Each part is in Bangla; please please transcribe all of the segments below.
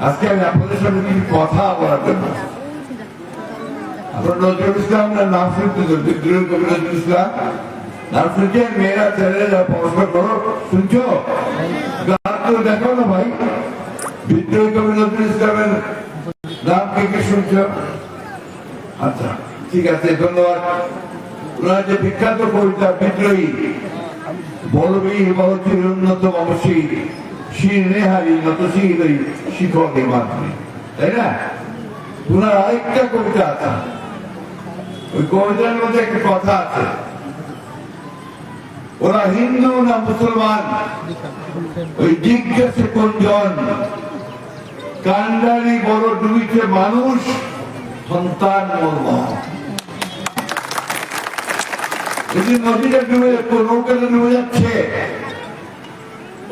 আজকে আমি আপনাদের সামনে কিছু কথা বলার জন্য আপনার নজরুল ইসলাম নাম শুনতে বিদ্রোহী কবি নজরুল ইসলাম নাম শুনছে মেয়েরা ছেলেরা পড়াশোনা করো শুনছো গান তো দেখো না ভাই বিদ্রোহী কবি নজরুল ইসলামের নাম কে শুনছো আচ্ছা ঠিক আছে ধন্যবাদ ওনার যে বিখ্যাত কবিতা বিদ্রোহী বলবীর বলচির উন্নত অবশ্যই শির নেহারি নত শিরই শিখকে মাধ্যমে তাই না ওনার আরেকটা কবিতা আছে ওই কবিতার মধ্যে একটা কথা আছে ওরা হিন্দু না মুসলমান ওই জিজ্ঞাসে কোনজন কান্ডারি বড় ডুবিছে মানুষ সন্তান মর্ম যদি নদীটা ডুবে যাচ্ছে নৌকাটা ডুবে যাচ্ছে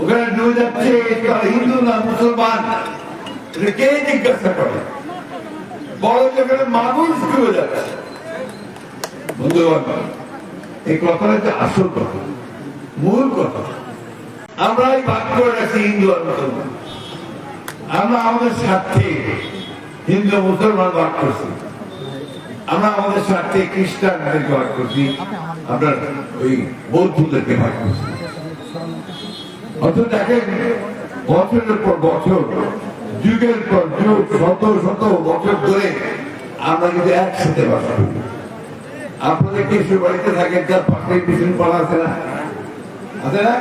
ওখানে ডুবে যাচ্ছে হিন্দু না মুসলমান কে জিজ্ঞাসা করে বড় যেখানে মানুষ ডুবে যাচ্ছে বন্ধুগণ এই কথাটা হচ্ছে আসল কথা মূল কথা আমরাই ভাগ করে রাখছি হিন্দু আর মুসলমান আমরা আমাদের স্বার্থে হিন্দু মুসলমান ভাগ করছি আমরা আমাদের স্বার্থে খ্রিস্টানদেরকে ভাগ করছি আপনার ওই বৌদ্ধদেরকে ভাগ করছি অথচ দেখেন বছরের পর বছর যুগের পর যুগ শত শত বছর ধরে আমরা কিন্তু একসাথে বাস করি আপনাদের কিছু বাড়িতে থাকেন তার পাশে পিছনে পাড়া আছে না আছে না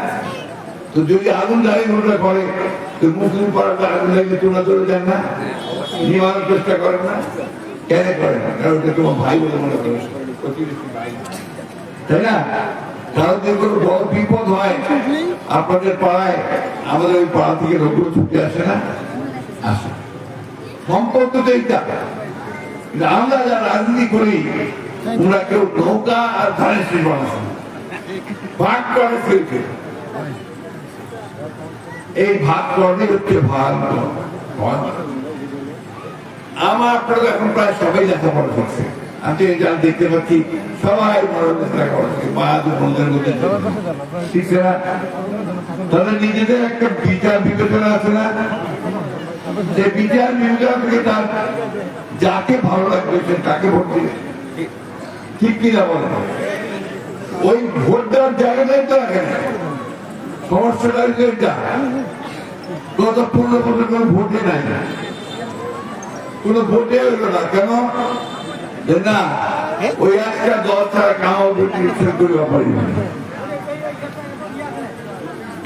তো যদি আগুন দাঁড়িয়ে ঘটনা করে তো মুসলিম পাড়াটা আগুন লাগিয়ে তোমরা চলে যান না নিবানোর চেষ্টা করেন না কেন করে না কারণ তোমার ভাই বলে মনে করে তাই না কারণ যদি কোনো বড় বিপদ হয় আপনাদের পাড়ায় আমাদের ওই পাড়া থেকে লোকগুলো ছুটে আসে না আসে সম্পর্ক তো এইটা আমরা যারা রাজনীতি করি ওরা কেউ নৌকা আর ধানের শীষ বানাচ্ছে ভাগ করে ফেলছে এই ভাগ করলে হচ্ছে ভাগ আমার আপনারা এখন প্রায় সবাই লেখাপড়া করছে আমি যা দেখতে পাচ্ছি সবাই লেখাপড়া করছে মা দু বোনদের মধ্যে ঠিক না তাদের নিজেদের একটা বিচার বিবেচনা আছে না যে বিচার বিবেচনা থেকে তার যাকে ভালো লাগবে সে তাকে ভোট দিবে ঠিক কিনা বলে ওই ভোট দেওয়ার জায়গাটাই তো রাখে না সমস্যাটা গত 15 বছর কোন ভোটে নাই কোন ভোটে হইল না কেন না ওই একটা দল ছাড়া কাউ করতে পারি না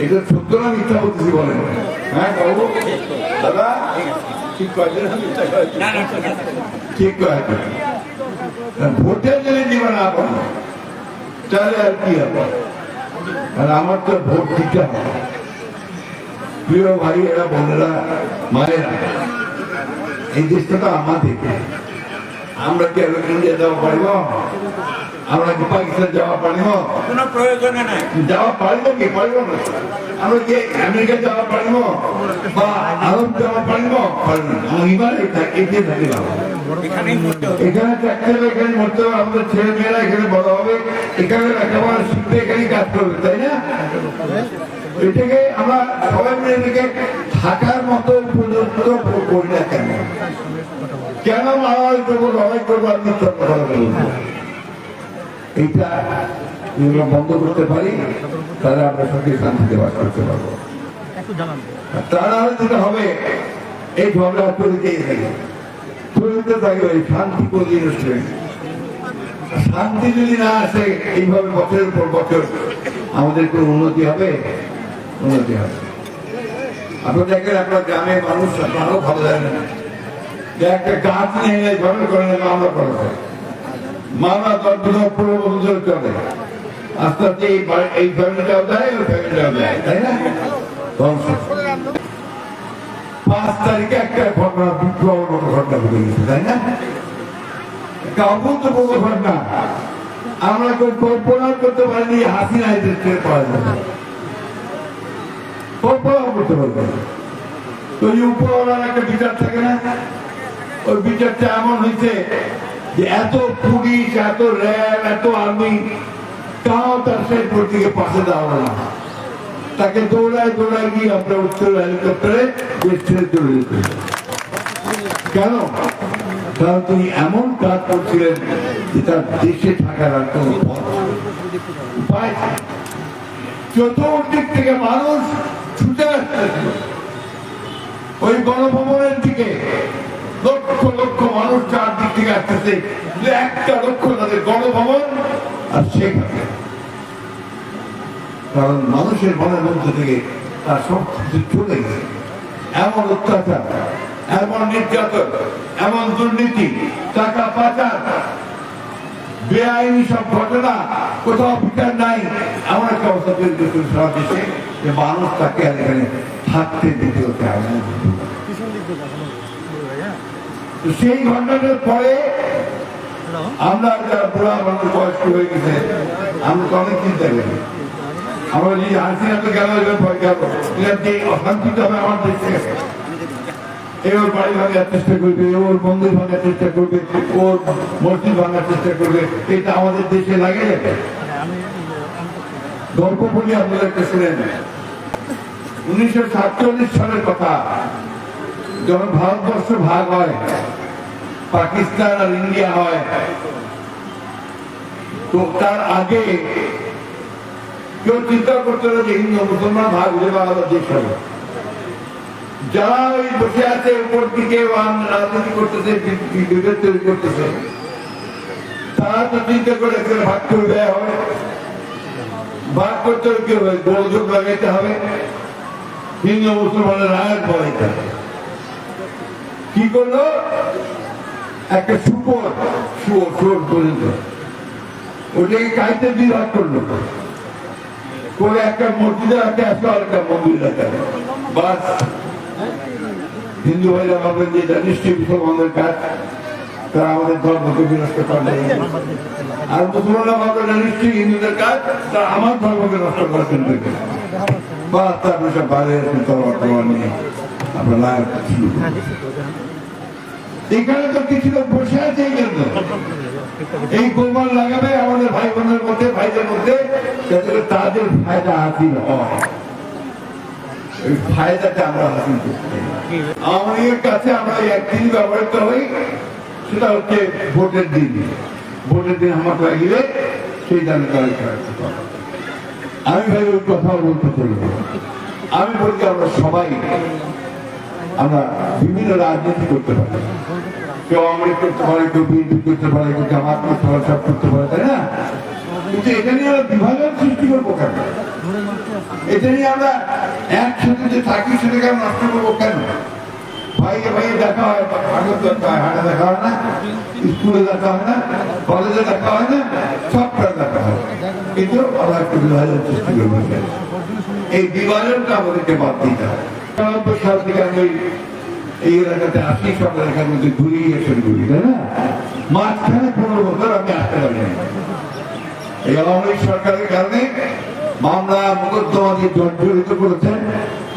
এটা সত্য না মিথ্যা বলতেছি বলেন হ্যাঁ বাবু দাদা ঠিক ঠিক ভোটে যদি দিবে না তাহলে আর কি হবে আর আমার তো ভোট দিতে হবে প্রিয় ভাই এরা বোনেরা মায়েরা এই দেশটা তো আমাদের আমরা কি ইন্ডিয়া যাওয়া পারিব আমরা কি পাকিস্তান যাওয়া পারিব কোনো প্রয়োজন নাই যাওয়া পারিব কি পারিব না আমরা কি আমেরিকা যাওয়া পারিব বা আরব যাওয়া পারিব পারিব না ইমান এতে থাকি না এখানে থাকতে হবে এখানে মরতে হবে আমাদের ছেলে মেয়েরা এখানে বড় হবে এখানে লেখাপড়া শিখতে এখানে কাজ করবে তাই না এটাকে আমরা সবাই মিলে এটাকে থাকার মতো উপযুক্ত করি না কেন কেন মারামারি করবো লড়াই করবো আর মিথ্যা কথা বলবো এইটা আমরা বন্ধ করতে পারি তাহলে আমরা সঙ্গে শান্তিতে বাস করতে পারবো তারা যেটা হবে এই ঝগড়া চলতেই থাকে চলতে থাকবে শান্তি কোনদিন আসবে শান্তি যদি না আসে এইভাবে বছরের পর বছর আমাদের কোনো উন্নতি হবে উন্নতি হবে আপনার দেখেন আপনার গ্রামের মানুষ আপনারও ভালো জানেন যে একটা গাছ নিয়ে ঝগড়া করে মামলা করা হয় মামলা 10 বছর চলে আস্তে আস্তে এই ফ্যামিলিটাও দেয় ওই ফ্যামিলিটাও দেয় তাই না 5 তারিখে একটা ঘটনা বিপ্লব ঘটনা ঘটে গেছে তাই না একটা অভূতপূর্ব ঘটনা আমরা কেউ কল্পনা করতে পারিনি হাসিনা টের পাওয়া যাবে কল্পনা করতে পারবে তো উপরওয়ালার একটা বিচার থাকে না ওই বিচারটা এমন হয়েছে যে এত পুলিশ এত র্যাব এত আর্মি তাও তার সেই প্রতীকে পাশে দেওয়া না তাকে দৌড়ায় গিয়ে আমরা উত্তর হেলিকপ্টারে দেশ ছেড়ে চলে যেতে কেন? কারণ তিনি এমন কাজ করছিলেন যে তার দেশে থাকার আর কোন উপায়, চতুর্দিক থেকে মানুষ ছুটে আসতেছিল ওই গণভবনের দিকে। লক্ষ লক্ষ মানুষ চারদিক থেকে আসতেছে, একটা লক্ষ্য তাদের গণভবন আর সেখানে। কারণ মানুষের মনের মধ্যে থেকে তার সব কিছু চলে গেছে। এমন অত্যাচার, এমন নির্যাতন, এমন দুর্নীতি, টাকা পাচার, বেআইনি সব ঘটনা, কোথাও বিচার নাই, এমন একটা অবস্থা তৈরি করছে সারা দেশে যে মানুষ তাকে আর এখানে থাকতে দিতেও চায় না। সেই ঘটনার পরে আমরা যারা বুড়া মানুষ বয়স্ক হয়ে গেছে, আমরা তো অনেক চিন্তা করি। আমরা যে হাসিনা তো গেল, ভয় গেল, অশান্তিতে হবে আমার দেশ থেকে। ওর বাড়ি ভাঙার চেষ্টা করবে, ওর মন্দির ভাঙার চেষ্টা করবে, ওর মসজিদ ভাঙার চেষ্টা করবে, এটা আমাদের দেশে লাগে যাবে। গল্প বলি আপনাদেরকে শুনেন। 1947 সালের কথা, যখন ভারতবর্ষ ভাগ হয়, পাকিস্তান আর ইন্ডিয়া হয়, তো তার আগে কেউ চিন্তা করতে হবে যে হিন্দু মুসলমান ভাগ হলে আলাদা দেশ হবে। যারা ওই বসে আছে উপর দিকে রাজনীতি করতেছে, বিভেদ তৈরি করতেছে, তারা তো চিন্তা করে ভাগ করে দেওয়া হবে। ভাগ করতে হবে কি হবে? গোলযোগ লাগাইতে হবে, হিন্দু মুসলমানের রায় বলাইতে হবে। কি করলো? একটা শুয়োর পর্যন্ত ওটাকে কাইতে বিভাগ করলো, করে একটা মসজিদে রাখে আসলো আর একটা মন্দির রাখে। বাস, হিন্দু ভাইরা ভাবলেন যে এটা নিশ্চয়ই মুসলমানদের কাজ, তারা আমাদের ধর্মকে বিনষ্ট করবে। আর মুসলমানরা ভাবলেন এটা নিশ্চয়ই হিন্দুদের কাজ, তারা আমার ধর্মকে নষ্ট করার জন্য। বা তারপরে সব বাইরে তরবার নিয়ে আপনারা এখানে তো কিছু লোক বসে আছে এই জন্য, এই গোলমাল লাগাবে আমাদের ভাই বোনের মধ্যে, ভাইদের মধ্যে, যাতে তাদের ফায়দা হাসিল হয়। এই ফায়দাটা আমরা হাসিল করতে আমাদের কাছে আমরা একদিন ব্যবহৃত হই, সেটা হচ্ছে ভোটের দিন। ভোটের দিন আমার লাগিলে সেই জায়গায় আমি ভাই ওই কথাও বলতে চলব। আমি বলছি আমরা সবাই আমরা বিভিন্ন রাজনীতি করতে পারি, কেউ আওয়ামী করতে পারে, কেউ বিএনপি করতে পারে, কেউ জামাত করতে পারে, সব করতে পারে, তাই না? কিন্তু এটা নিয়ে আমরা বিভাজন সৃষ্টি করবো কেন? এটা নিয়ে আমরা একসাথে যে থাকি সেটাকে আমরা নষ্ট করবো কেন? ভাইয়ে ভাইয়ে দেখা হয়, ভাগত দেখা হয়, হাটে দেখা হয় না, স্কুলে দেখা হয় না, কলেজে দেখা হয় না, সবটা দেখা হয়। কিন্তু আমরা একটা বিভাজন সৃষ্টি করবো। এই বিভাজনটা আমাদেরকে বাদ দিতে হবে। ৯৯ সাল থেকে আমি এই এলাকাতে আসি, সব এলাকার মধ্যে ঘুরি, এসে ঘুরি, তাই না? মাঝখানে ১৫ বছর আমি আসতে পারি না। এই আওয়ামী সরকারের কারণে মামলা মোকদ্দমা দিয়ে জর্জরিত করেছেন,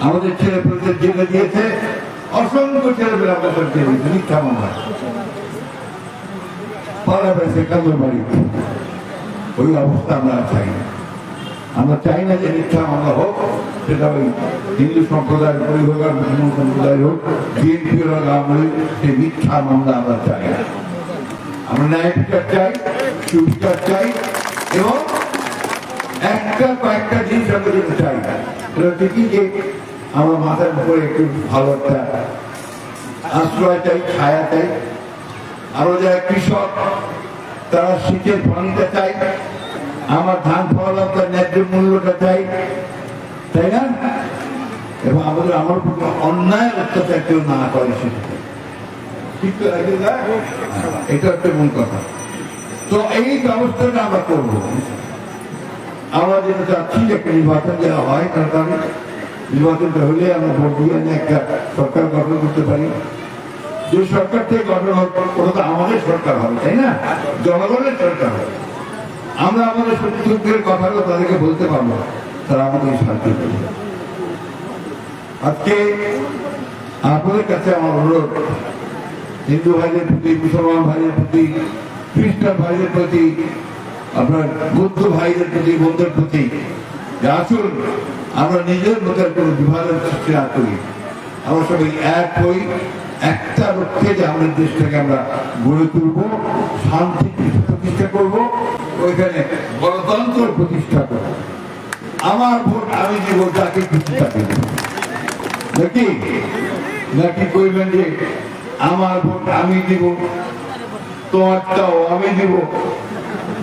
আমাদের ছেলে পেলেদের জেলে দিয়েছে, অসংখ্য ছেলে পেলে আমাদের জেলে দিয়েছে মিথ্যা মামলা। পাড়া পেয়েছে কাজের বাড়ি। ওই অবস্থা আমরা চাই না। আমরা চাই না যে মিথ্যা মামলা হোক, সেটা ওই হিন্দু সম্প্রদায়ের উপরে হোক আর মুসলমান সম্প্রদায়ের হোক, বিএনপি হোক, আওয়ামী, সেই মিথ্যা মামলা আমরা চাই না। আমরা ন্যায় বিচার চাই, সুবিচার চাই, এবং কয়েকটা জিনিস আমরা যেতে চাই না। সেটা ঠিকই যে আমরা মাথার উপরে একটু ভালো একটা আশ্রয় চাই, ছায়া চাই। আরো যারা কৃষক, তারা শীতের পানিটা চাই, আমার ধান ফলালাম তার ন্যায্য মূল্যটা চাই, তাই না? এবং আমাদের আমার অন্যায় অত্যাচার কেউ না করে সেটা ঠিক তো লাগে না? এটা একটা মূল কথা। তো এই ব্যবস্থাটা আমরা করবো। আমরা যেটা চাচ্ছি যে একটা নির্বাচন দেওয়া হয়, কারণ নির্বাচনটা হলে আমরা ভোট দিয়ে একটা সরকার গঠন করতে পারি। যে সরকার থেকে গঠন হবে ওটা তো আমাদের সরকার হবে, তাই না? জনগণের সরকার হবে। আমরা আমাদের শত্রুদের কথাগুলো তাদেরকে বলতে পারবো, তারা আমাদের শান্তি করবে। আজকে আপনাদের কাছে আমার অনুরোধ, হিন্দু ভাইদের প্রতি, মুসলমান ভাইদের প্রতি, খ্রিস্টান ভাইদের প্রতি, আপনার বৌদ্ধ ভাইদের প্রতি, বৌদ্ধের প্রতি, আসুন আমরা নিজের মধ্যে কোনো বিভাজন সৃষ্টি না করি। আমরা সবাই এক হই, একটা লক্ষ্যে যে আমাদের দেশটাকে আমরা গড়ে তুলবো, শান্তি প্রতিষ্ঠা করব, ওইখানে গণতন্ত্র প্রতিষ্ঠা করব। আমার ভোট আমি দিব, যাকে খুশি তাকে দিব। নাকি নাকি কইবেন যে আমার ভোট আমি দিব, তোমারটাও আমি দিব?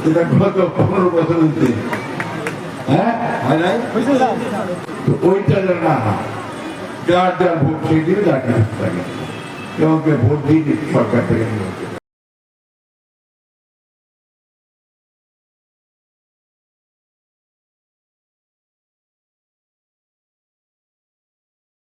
এটা গত 15 বছর হচ্ছে, হ্যাঁ হয় নাই? তো ওইটা না, যার যার ভোট সেই দিবে, যাকে খুশি থাকে, কেউ ভোট দিয়ে সরকার থেকে নিয়ে